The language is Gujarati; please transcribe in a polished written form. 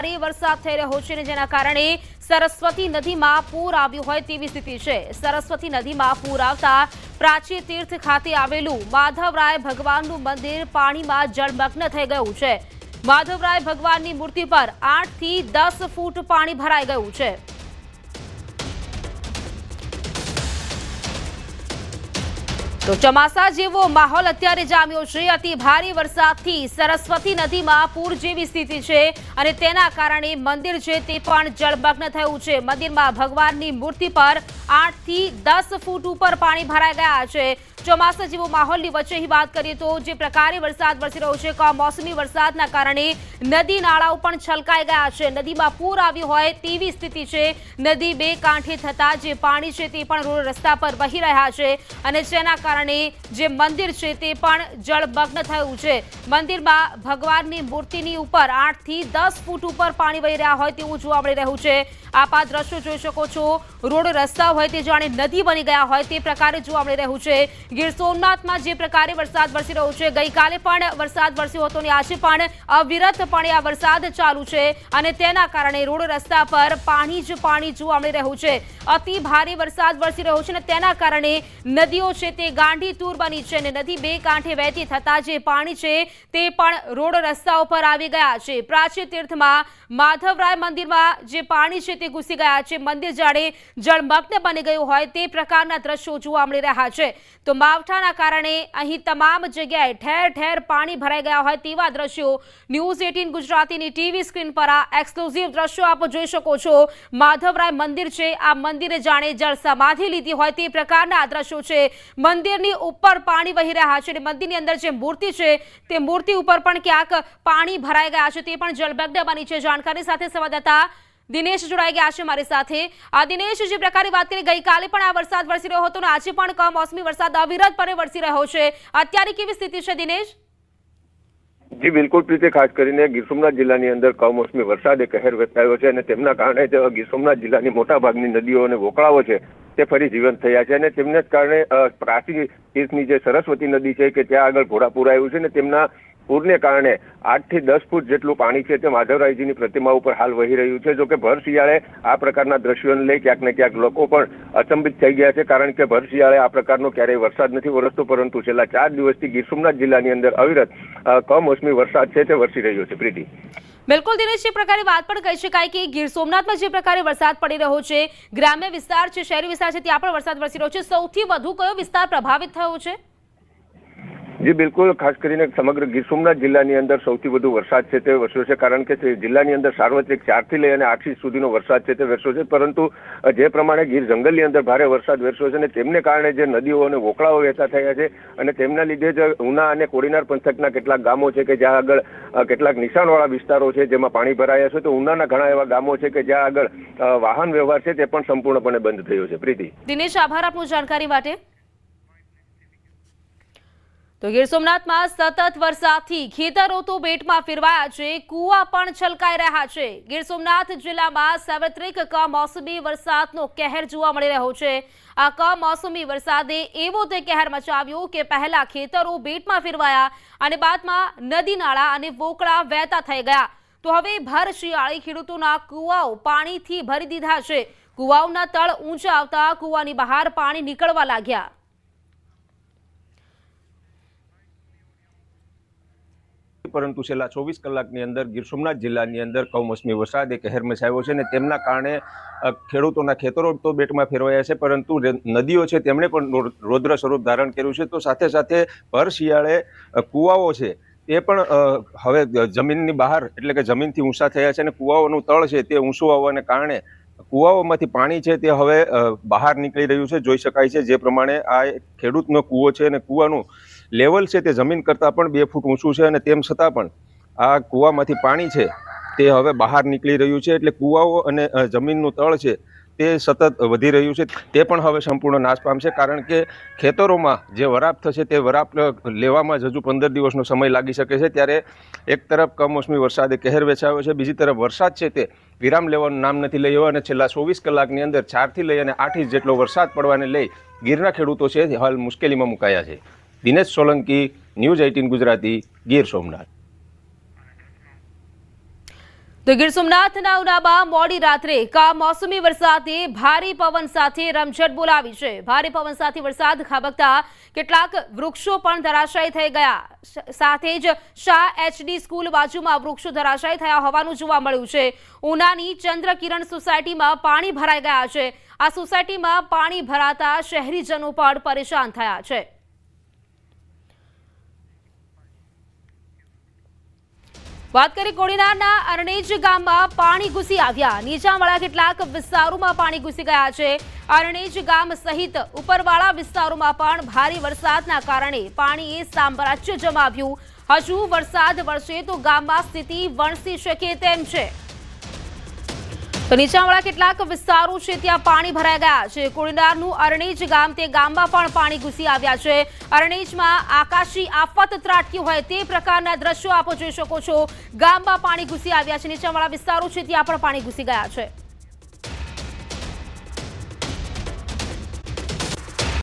ભારે વરસાદ થઈ રહ્યો છે, જેના કારણે સરસ્વતી નદીમાં પૂર આવ્યું હોય તેવી સ્થિતિ છે। સરસ્વતી નદીમાં પૂર આવતા પ્રાચી તીર્થ ખાતે આવેલું માધવરાય ભગવાનનું મંદિર પાણીમાં જળમગ્ન થઈ ગયું છે। માધવરાય ભગવાનની મૂર્તિ પર 8 થી 10 ફૂટ પાણી ભરાઈ ગયું છે। તો ચોમાસા જેવો માહોલ અત્યારે જામ્યો છે। અતિ ભારે વરસાદથી સરસ્વતી નદીમાં પૂર જેવી સ્થિતિ છે અને તેના કારણે મંદિર છે તે પણ જળમગ્ન થયું છે। મંદિરમાં ભગવાનની મૂર્તિ પર 8 થી 10 ફૂટ ઉપર પાણી ભરાઈ ગયા છે। ચોમાસા જેવો માહોલની વચ્ચે અહીં વાત કરીએ તો જે પ્રકારે વરસાદ વરસી રહ્યો છે, કમોસમી વરસાદના કારણે નદી નાળાઓ પણ છલકાઈ ગયા છે। નદીમાં પૂર આવ્યું હોય તેવી સ્થિતિ છે। નદી બે કાંઠે થતા જે પાણી છે તે પણ રોડ રસ્તા પર વહી રહ્યા છે અને જેના કારણે જે મંદિર છે તે પણ જળમગ્ન થયું છે। મંદિરમાં ભગવાનની મૂર્તિની ઉપર 8 થી 10 ફૂટ ઉપર પાણી વહી રહ્યા હોય તેવું જોવા મળી રહ્યું છે। આપ આ દ્રશ્યો જોઈ શકો છો। રોડ રસ્તા હોય તે જાણે નદી બની ગયા હોય તે પ્રકારે જોવા મળી રહ્યું છે। ગીર સોમનાથમાં જે પ્રકારે વરસાદ વરસી રહ્યો છે, ગઈકાલે પણ વરસાદ વરસ્યો હતો અને આજે પણ અવિરતપણે આ વરસાદ ચાલુ છે અને તેના કારણે રોડ રસ્તા પર પાણી જ પાણી જોવા મળી રહ્યું છે। અતિ ભારે વરસાદ વરસી રહ્યો છે અને તેના કારણે નદીઓ છે તે ગાંડી તૂર બની છે અને નદી બે કાંઠે વહેતી થતા જે પાણી છે તે પણ રોડ રસ્તા ઉપર આવી ગયા છે। પ્રાચી તીર્થમાં માધવરાય મંદિરમાં જે પાણી છે તે ઘૂસી ગયા છે। મંદિર જાણે જળમગ્ન બની ગયું હોય તે પ્રકારના દ્રશ્યો જોવા મળી રહ્યા છે। તો માવઠાના કારણે અહીં તમામ જગ્યાએ ઠેર ઠેર પાણી ભરાઈ ગયા હોય તેવા દ્રશ્યો ન્યૂઝ 18 ગુજરાતીની ટીવી સ્ક્રીન પર આ એક્સક્લુઝિવ દ્રશ્યો આપ જોઈ શકો છો। માધવરાય મંદિર છે, આ મંદિરે જાણે જળ સમાધિ લીધી હોય તે પ્રકારના દ્રશ્યો છે। મંદિરની ઉપર પાણી વહી રહ્યા છે અને મંદિરની અંદર જે મૂર્તિ છે તે મૂર્તિ ઉપર પણ ક્યાંક પાણી ભરાઈ ગયા છે, તે પણ જળમગ્ન બની છે। જાણકારી સાથે સંવાદદાતા દિનેશ જોડાઈ ગયા છે મારી સાથે। આ દિનેશ, જે પ્રકારે વાત કરી, ગઈકાલે પણ આ વરસાદ વરસી રહ્યો હતો અને આજે પણ કમોસમી વરસાદ અવિરતપણે વરસી રહ્યો છે, અત્યારે કેવી સ્થિતિ છે દિનેશ? જી બિલકુલ પ્રીતિ, ખાસ કરીને ગીર સોમનાથ જિલ્લાની અંદર કમોસમી વરસાદે કહેર વર્તાયો છે અને તેમના કારણે ગીર સોમનાથ જિલ્લાની મોટાભાગની નદીઓ અને વોકળાઓ છે તે ફરી જીવંત થયા છે અને તેમને કારણે પ્રાચી તીર્થની જે સરસ્વતી નદી છે કે ત્યાં આગળ ઘોડાપૂર આવ્યું છે અને તેમના પૂરને કારણે 8 થી 10 ફૂટ જેટલું પાણી છે તે માધવરાયજીની પ્રતિમા ઉપર હાલ વહી રહ્યું છે। જો કે ભર શિયાળે આ પ્રકારના દ્રશ્યોને લઈ ક્યાંક ને ક્યાંક લોકો પણ અચંબિત થઈ ગયા છે, કારણ કે ભર શિયાળે આ પ્રકારનો ક્યારેય વરસાદ નથી વરસતો, પરંતુ છેલ્લા 4 દિવસથી ગીર સોમનાથ જિલ્લાની અંદર અવિરત કમોસમી વરસાદ છે તે વરસી રહ્યો છે। પ્રીતિ, બિલકુલ દિનેશ, જે પ્રકારે વાત પણ કહી શકાય કે ગીર સોમનાથમાં જે પ્રકારે વરસાદ પડી રહ્યો છે, ગ્રામ્ય વિસ્તાર છે, શહેરી વિસ્તાર છે, ત્યાં પણ વરસાદ વરસી રહ્યો છે, સૌથી વધુ કયો વિસ્તાર પ્રભાવિત થયો છે? જી બિલકુલ, ખાસ કરીને સમગ્ર ગીર સોમનાથ જિલ્લાની અંદર સૌથી વધુ વરસાદ છે તે વરસ્યો છે, કારણ કે જિલ્લાની અંદર સાર્વત્રિક 4 થી લઈ અને 8 ઇંચ સુધીનો વરસાદ છે તે વરસ્યો છે, પરંતુ જે પ્રમાણે ગીર જંગલની અંદર ભારે વરસાદ વરસ્યો છે અને તેમને કારણે જે નદીઓ અને વોકળાઓ વહેતા થયા છે અને તેમના લીધે જ ઉના અને કોડીનાર પંથકના કેટલાક ગામો છે કે જ્યાં આગળ કેટલાક નિશાનવાળા વિસ્તારો છે જેમાં પાણી ભરાયા છે, તો ઉનાના ઘણા એવા ગામો છે કે જ્યાં આગળ વાહન વ્યવહાર છે તે પણ સંપૂર્ણપણે બંધ થયો છે। પ્રીતિ, દિનેશ, આભાર આપનું જાણકારી માટે। તો ગીર સોમનાથમાં સતત વરસાદથી ખેતરો તો બેટમાં ફેરવાયા છે, કુવા પણ છલકાઈ રહ્યા છે। ગીર સોમનાથ જિલ્લામાં સાર્વત્રિક કમોસમી વરસાદનો કહેર જોવા મળી રહ્યો છે। આ કમોસમી વરસાદે એવો તે કહેર મચાવ્યો કે પહેલા ખેતરો બેટમાં ફેરવાયા અને બાદમાં નદી નાળા અને વોકળા વહેતા થઈ ગયા। તો હવે ભર શિયાળે ખેડૂતોના કુવાઓ પાણીથી ભરી દીધા છે। કુવાઓના તળ ઊંચા આવતા કુવાની બહાર પાણી નીકળવા લાગ્યા। પરંતુ છેલ્લા 24 કલાકની અંદર ગીર સોમનાથ જિલ્લાની અંદર કમોસમી વરસાદે કહેર મચાવ્યો છે અને તેમના કારણે ખેડૂતોના ખેતરો તો બેટમાં ફેરવાયા છે, પરંતુ નદીઓ છે તેમણે પણ રૌદ્ર સ્વરૂપ ધારણ કર્યું છે। તો સાથે સાથે ભર શિયાળે કુવાઓ છે તે પણ હવે જમીનની બહાર એટલે કે જમીનથી ઊંચા થયા છે અને કુવાઓનું તળ છે તે ઊંચું આવવાને કારણે કુવાઓમાંથી પાણી છે તે હવે બહાર નીકળી રહ્યું છે। જોઈ શકાય છે જે પ્રમાણે આ ખેડૂતનો કૂવો છે અને કૂવાનું લેવલ છે તે જમીન કરતાં પણ 2 ફૂટ ઊંચું છે અને તેમ છતાં પણ આ કૂવામાંથી પાણી છે તે હવે બહાર નીકળી રહ્યું છે, એટલે કૂવાઓ અને જમીનનું તળ છે તે સતત વધી રહ્યું છે, તે પણ હવે સંપૂર્ણ નાશ પામશે, કારણ કે ખેતરોમાં જે વરાપ થશે તે વરાપ લેવામાં જ હજુ 15 દિવસનો સમય લાગી શકે છે। ત્યારે એક તરફ કમોસમી વરસાદે કહેર વેચાવ્યો છે, બીજી તરફ વરસાદ છે તે વિરામ લેવાનું નામ નથી લઈ રહ્યો અને છેલ્લા 24 કલાકની અંદર 4 થી લઈ અને 8 ઇંચ જેટલો વરસાદ પડવાને લઈ ગીરના ખેડૂતો છે હાલ મુશ્કેલીમાં મુકાયા છે। દિનેશ સોલંકી, ન્યૂઝ 18 ગુજરાતી, ગીર સોમનાથ। તો ગીર સોમનાથના ઉનામાં મોડી રાત્રે કમોસમી વરસાદે ભારે પવન સાથે રમઝટ બોલાવી છે. ભારે પવન સાથે વરસાદ ખાબકતા કેટલાક વૃક્ષો પણ ધરાશાયી થઈ ગયા. સાથે જ શાહ એચડી સ્કૂલ બાજુમાં વૃક્ષો ધરાશાયી થયા હોવાનું જોવા મળ્યું છે. ઉનાની ચંદ્રકિરણ સોસાયટીમાં પાણી ભરાઈ ગયા છે. આ સોસાયટીમાં પાણી ભરાતા શહેરીજનો પણ પરેશાન થયા છે. વાત કરી કોડીનારના અરણેજ ગામમાં પાણી ઘૂસી આવ્યા. નીચાણવાળા કેટલાક વિસ્તારોમાં પાણી ઘૂસી ગયા છે. અરણેજ ગામ સહિત ઉપરવાળા વિસ્તારોમાં પણ ભારે વરસાદના કારણે પાણીએ સામ્રાજ્ય જમાવ્યું. હજુ વરસાદ વરસે તો ગામમાં સ્થિતિ વણસી શકે તેમ છે. તો નીચાણવાળા કેટલાક વિસ્તારો છે ત્યાં પાણી ભરાઈ ગયા છે. કોડીનારનું અરણેજ ગામ, તે ગામમાં પણ પાણી ઘૂસી આવ્યા છે. અરણેજમાં આકાશી આફત ત્રાટકી હોય તે પ્રકારના દ્રશ્યો આપ જોઈ શકો છો. ગામમાં પાણી ઘૂસી આવ્યા છે. નીચાણવાળા વિસ્તારો છે ત્યાં પણ પાણી ઘૂસી ગયા છે.